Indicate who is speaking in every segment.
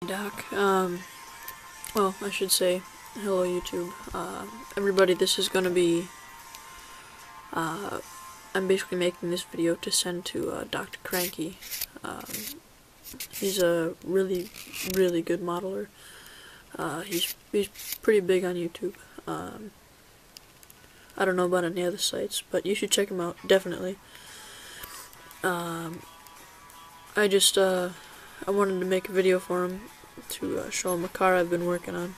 Speaker 1: Doc. Well, I should say, hello YouTube. Everybody, this is gonna be, I'm basically making this video to send to, Dr. Cranky. He's a really good modeler. He's pretty big on YouTube. I don't know about any other sites, but you should check him out, definitely. I wanted to make a video for him to show him a car I've been working on.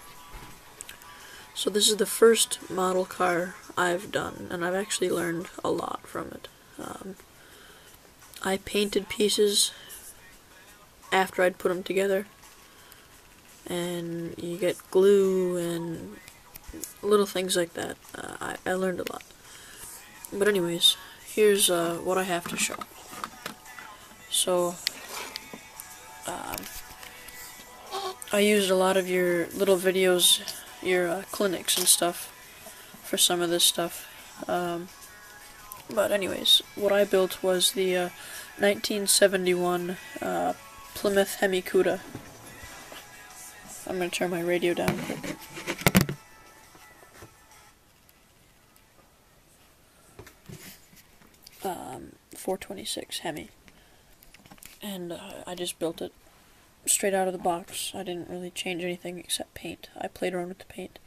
Speaker 1: So this is the first model car I've done, and I've actually learned a lot from it. I painted pieces after I'd put them together, and you get glue and little things like that. I learned a lot. But anyways, here's what I have to show. So, I used a lot of your little videos, your clinics and stuff, for some of this stuff. But anyways, what I built was the 1971 Plymouth HEMI Cuda. I'm gonna turn my radio down. 426 HEMI. And I just built it straight out of the box. I didn't really change anything except paint. I played around with the paint.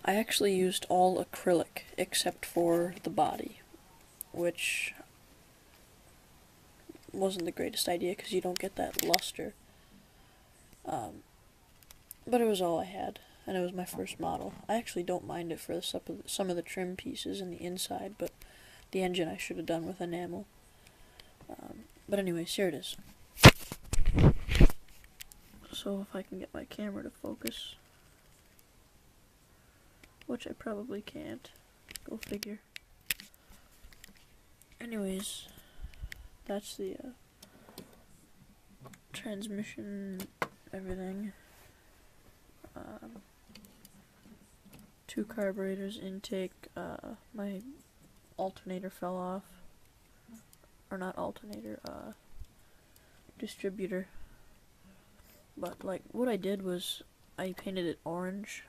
Speaker 1: I actually used all acrylic except for the body, which wasn't the greatest idea because you don't get that luster. But it was all I had, and it was my first model. I actually don't mind it for some of the trim pieces in the inside, but the engine I should have done with enamel. But anyways, here it is. So if I can get my camera to focus, which I probably can't, go figure. Anyways, that's the transmission, everything. 2 carburetors, intake, my alternator fell off. Or not alternator, distributor. But, like, what I did was, I painted it orange.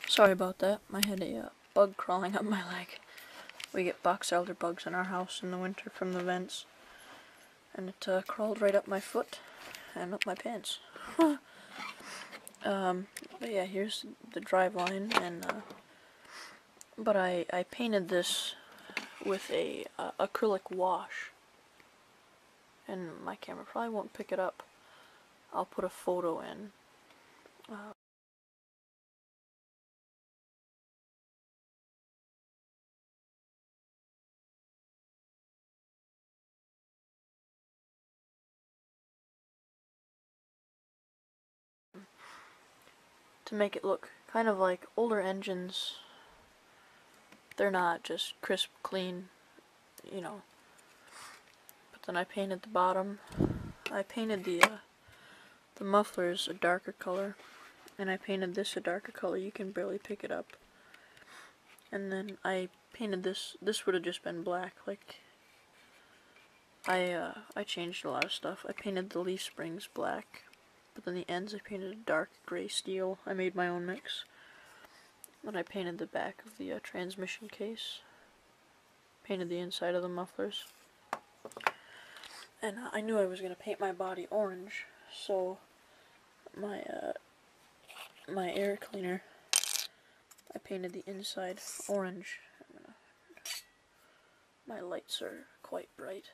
Speaker 1: Sorry about that. I had a bug crawling up my leg. We get box elder bugs in our house in the winter from the vents. And it crawled right up my foot and up my pants. But yeah, here's the drive line, and but I painted this with a acrylic wash, and my camera probably won't pick it up. I'll put a photo in. To make it look kind of like older engines. They're not just crisp, clean, you know. But then I painted the bottom. I painted the mufflers a darker color, and I painted this a darker color. You can barely pick it up. And then I painted this. This would have just been black. Like, I changed a lot of stuff. I painted the leaf springs black, but then the ends I painted a dark gray steel. I made my own mix. Then I painted the back of the transmission case. Painted the inside of the mufflers. And I knew I was going to paint my body orange, so my my air cleaner, I painted the inside orange. My lights are quite bright.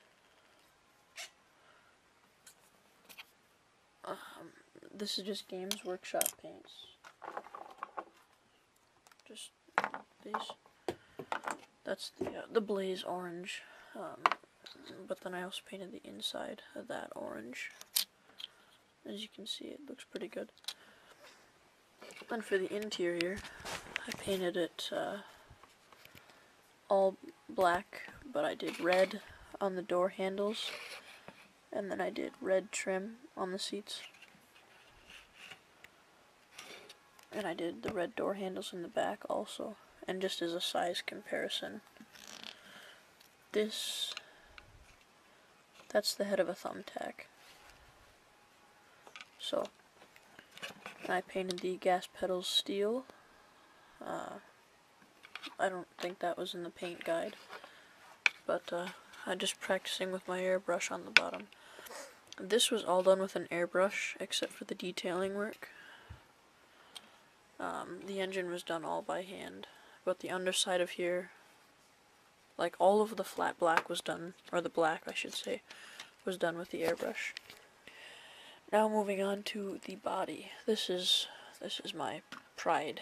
Speaker 1: This is just Games Workshop paints. Just these. That's the blaze orange. But then I also painted the inside of that orange. As you can see, it looks pretty good. Then for the interior, I painted it all black, but I did red on the door handles, and then I did red trim on the seats. And I did the red door handles in the back also. And just as a size comparison, that's the head of a thumbtack. So I painted the gas pedals steel. I don't think that was in the paint guide, but I'm just practicing with my airbrush on the bottom. This was all done with an airbrush except for the detailing work. The engine was done all by hand, but the underside of here, like all of the flat black was done, or the black I should say, was done with the airbrush. Now moving on to the body. This is my pride.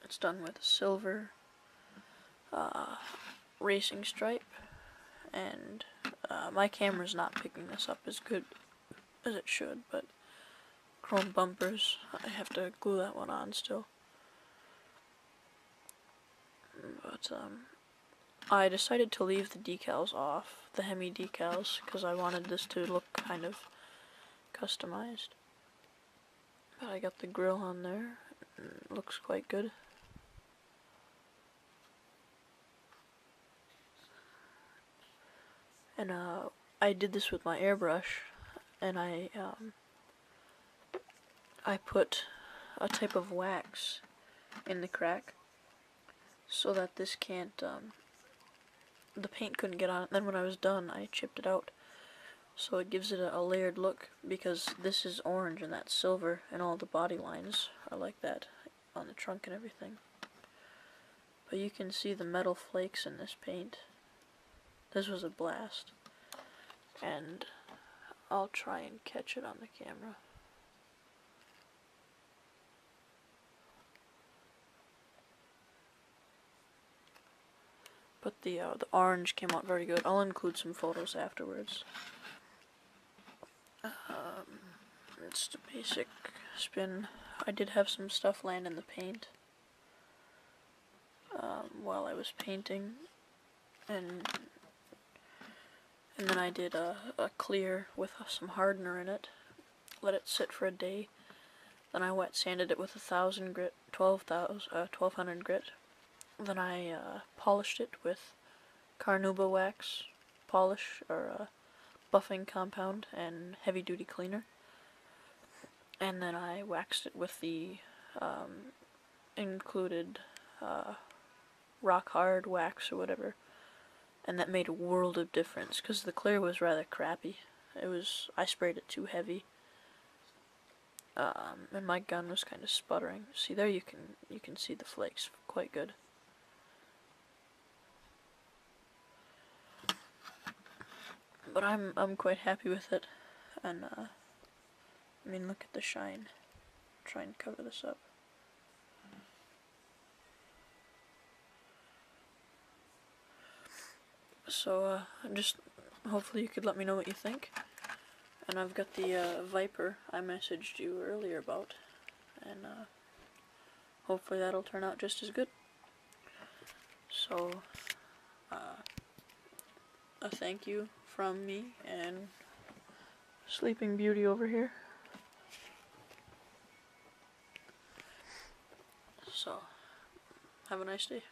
Speaker 1: It's done with silver racing stripe, and my camera's not picking this up as good as it should, but chrome bumpers, I have to glue that one on still. But I decided to leave the decals off, the HEMI decals, because I wanted this to look kind of customized. But I got the grill on there, it looks quite good. And I did this with my airbrush, and I put a type of wax in the crack so that this can't, the paint couldn't get on it. Then when I was done, I chipped it out, so it gives it a layered look, because this is orange and that's silver, and all the body lines are like that on the trunk and everything. But you can see the metal flakes in this paint. This was a blast, and I'll try and catch it on the camera. But the orange came out very good. I'll include some photos afterwards. It's the basic spin. I did have some stuff land in the paint while I was painting, and then I did a clear with some hardener in it. Let it sit for a day. Then I wet sanded it with 1,000 grit, 1200 grit. Then I polished it with carnauba wax polish, or buffing compound, and heavy duty cleaner. And then I waxed it with the included rock hard wax or whatever. And that made a world of difference, because the clear was rather crappy. I sprayed it too heavy. And my gun was kind of sputtering. See there, you can see the flakes quite good. But I'm quite happy with it, and I mean, look at the shine. Try and cover this up. So just hopefully you could let me know what you think. And I've got the Viper I messaged you earlier about, and hopefully that'll turn out just as good. So a thank you from me and Sleeping Beauty over here. So have a nice day.